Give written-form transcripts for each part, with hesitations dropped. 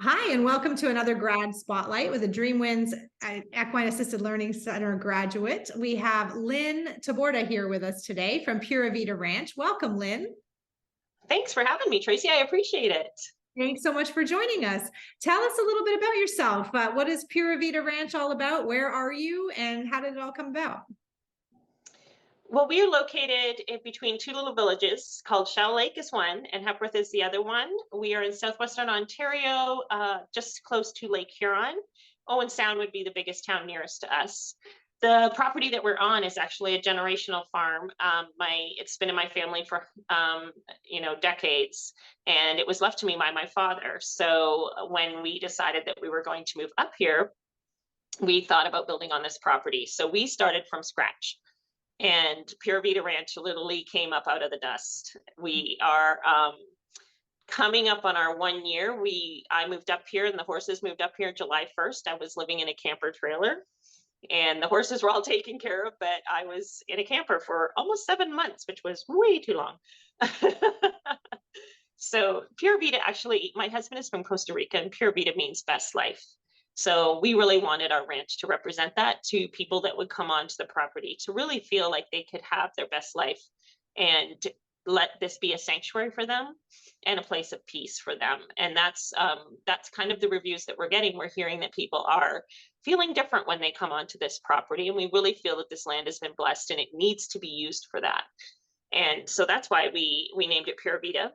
Hi, and welcome to another Grad Spotlight with a Dreamwinds Equine Assisted Learning Center graduate. We have Lynn Taborda here with us today from Pura Vida Ranch. Welcome, Lynn. Thanks for having me, Tracy. I appreciate it. Thanks so much for joining us. Tell us a little bit about yourself. What is Pura Vida Ranch all about? Where are you, and how did it all come about? Well, we are located in between two little villages called Shell Lake is one and Hepworth is the other one. We are in southwestern Ontario, just close to Lake Huron. Owen Sound would be the biggest town nearest to us. The property that we're on is actually a generational farm. It's been in my family for decades, and it was left to me by my father. So when we decided that we were going to move up here, we thought about building on this property. So we started from scratch. And Pura Vida Ranch literally came up out of the dust. We are coming up on our 1 year. I moved up here and the horses moved up here July 1st. I was living in a camper trailer and the horses were all taken care of, but I was in a camper for almost 7 months, which was way too long. So Pura Vida, actually, my husband is from Costa Rica, and Pura Vida means best life. So we really wanted our ranch to represent that to people that would come onto the property, to really feel like they could have their best life and let this be a sanctuary for them and a place of peace for them. And that's kind of the reviews that we're getting. We're hearing that people are feeling different when they come onto this property. And we really feel that this land has been blessed and it needs to be used for that. And so that's why we named it Pura Vida.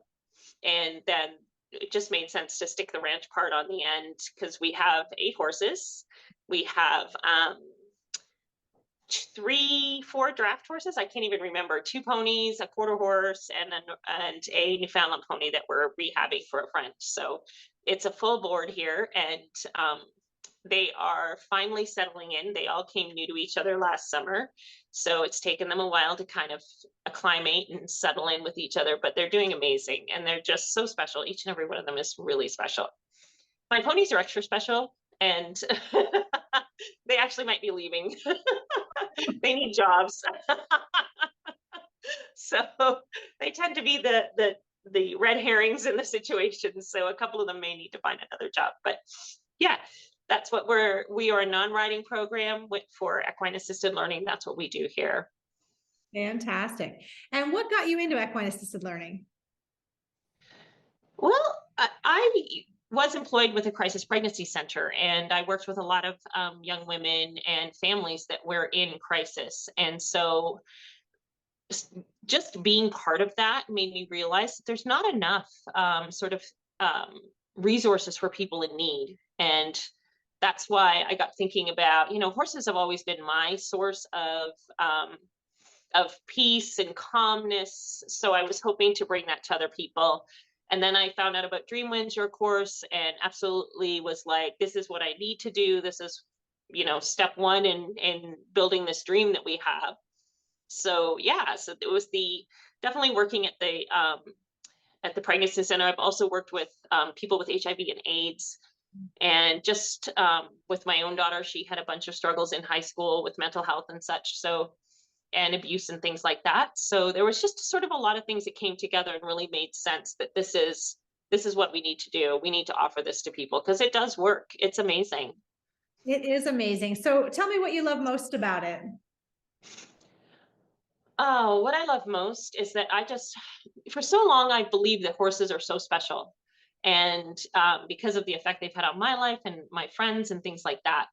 And then it just made sense to stick the ranch part on the end because we have 8 horses. We have 4 draft horses. I can't even remember. 2 ponies, a quarter horse, and a Newfoundland pony that we're rehabbing for a friend. So it's a full board here, and they are finally settling in. They all came new to each other last summer. So it's taken them a while to kind of acclimate and settle in with each other, but they're doing amazing. And they're just so special. Each and every one of them is really special. My ponies are extra special, and they actually might be leaving. They need jobs. So they tend to be the red herrings in the situation. So a couple of them may need to find another job. But yeah, that's what we are a non-riding program for equine assisted learning. That's what we do here. Fantastic. And what got you into equine assisted learning? Well, I was employed with a crisis pregnancy center, and I worked with a lot of young women and families that were in crisis. And so just being part of that made me realize that there's not enough resources for people in need. And that's why I got thinking about, horses have always been my source of peace and calmness. So I was hoping to bring that to other people. And then I found out about Dreamwinds, your course, and absolutely was like, this is what I need to do. This is, step one in building this dream that we have. So yeah, so it was definitely working at the pregnancy center. I've also worked with people with HIV and AIDS. And just with my own daughter, she had a bunch of struggles in high school with mental health and such. So, and abuse and things like that. So there was just sort of a lot of things that came together and really made sense that this is what we need to do. We need to offer this to people because it does work. It's amazing. It is amazing. So tell me what you love most about it. Oh, what I love most is that for so long, I believe that horses are so special. And because of the effect they've had on my life and my friends and things like that.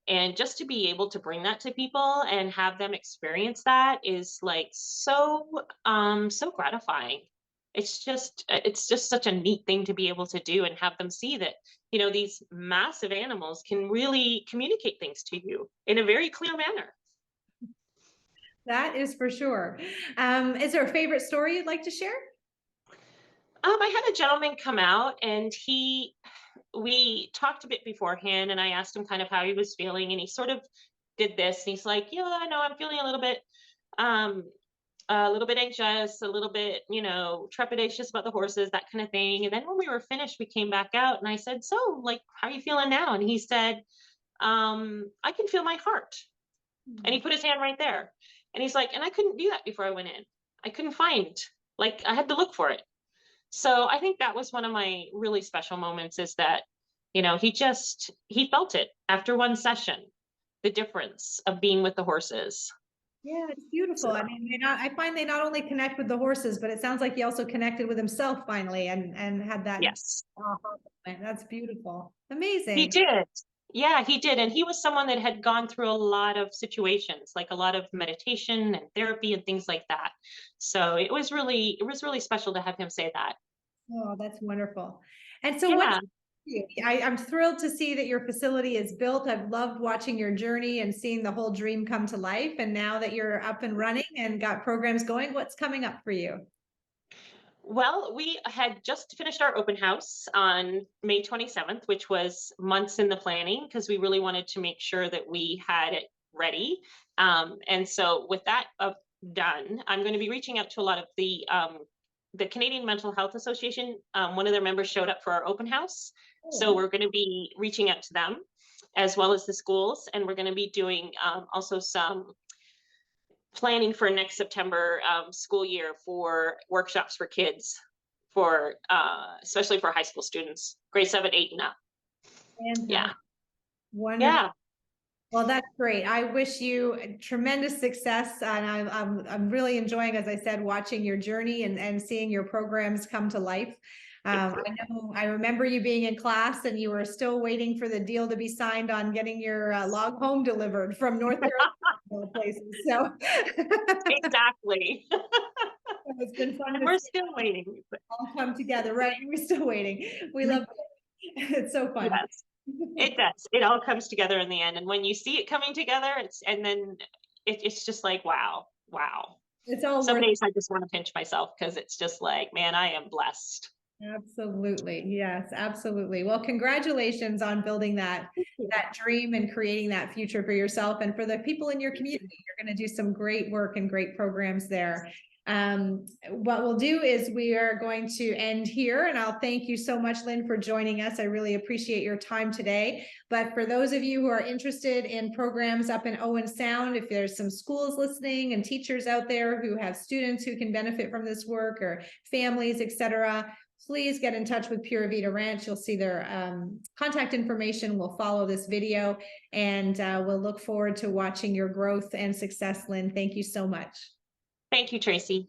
And just to be able to bring that to people and have them experience that is like so gratifying. It's just such a neat thing to be able to do and have them see that, these massive animals can really communicate things to you in a very clear manner. That is for sure. Is there a favorite story you'd like to share? I had a gentleman come out and we talked a bit beforehand, and I asked him kind of how he was feeling, and he sort of did this, and he's like, yeah, I know I'm feeling a little bit anxious, a little bit, trepidatious about the horses, that kind of thing. And then when we were finished, we came back out and I said, so like, how are you feeling now? And he said, I can feel my heart. And he put his hand right there. And he's like, and I couldn't do that before I went in. I couldn't find, I had to look for it. So I think that was one of my really special moments, is that You know, he felt it after one session, the difference of being with the horses. Yeah, it's beautiful. So, I mean, I find they not only connect with the horses, but it sounds like he also connected with himself finally and had that. yes, That's beautiful. he Amazing. did. Yeah, he did. And he was someone that had gone through a lot of situations, like a lot of meditation and therapy and things like that. So it was really special to have him say that. Oh, that's wonderful. And so Yeah. I'm thrilled to see that your facility is built. I've loved watching your journey and seeing the whole dream come to life. And now that you're up and running and got programs going, what's coming up for you? Well, we had just finished our open house on May 27th, which was months in the planning because we really wanted to make sure that we had it ready. And so with that done, I'm going to be reaching out to a lot of the Canadian Mental Health Association. One of their members showed up for our open house. So Oh, we're going to be reaching out to them as well as the schools. And we're going to be doing also some planning for next September school year for workshops for kids, for especially for high school students, grade 7, 8, and up. Yeah, fantastic. Wonderful. yeah. Well, that's great. I wish you tremendous success, and I'm really enjoying, as I said, watching your journey and seeing your programs come to life. I remember you being in class and you were still waiting for the deal to be signed on getting your log home delivered from North Carolina places. So Exactly. it's been fun And to we're see it still waiting. all come together. Right? We're still waiting. We love it. It's so fun. Yes, it does. It all comes together in the end. And when you see it coming together, and then it's just like, wow, wow. It's all Some worth. days I just want to pinch myself because it's just like, man, I am blessed. Absolutely. Yes, absolutely. Well, congratulations on building that dream and creating that future for yourself and for the people in your community. You're going to do some great work and great programs there. What we'll do is we are going to end here, and I'll thank you so much, Lynn, for joining us. I really appreciate your time today. But for those of you who are interested in programs up in Owen Sound, if there's some schools listening and teachers out there who have students who can benefit from this work, or families, etc., please get in touch with Pura Vida Ranch. You'll see their contact information. We'll follow this video, and we'll look forward to watching your growth and success, Lynn. Thank you so much. Thank you, Tracy.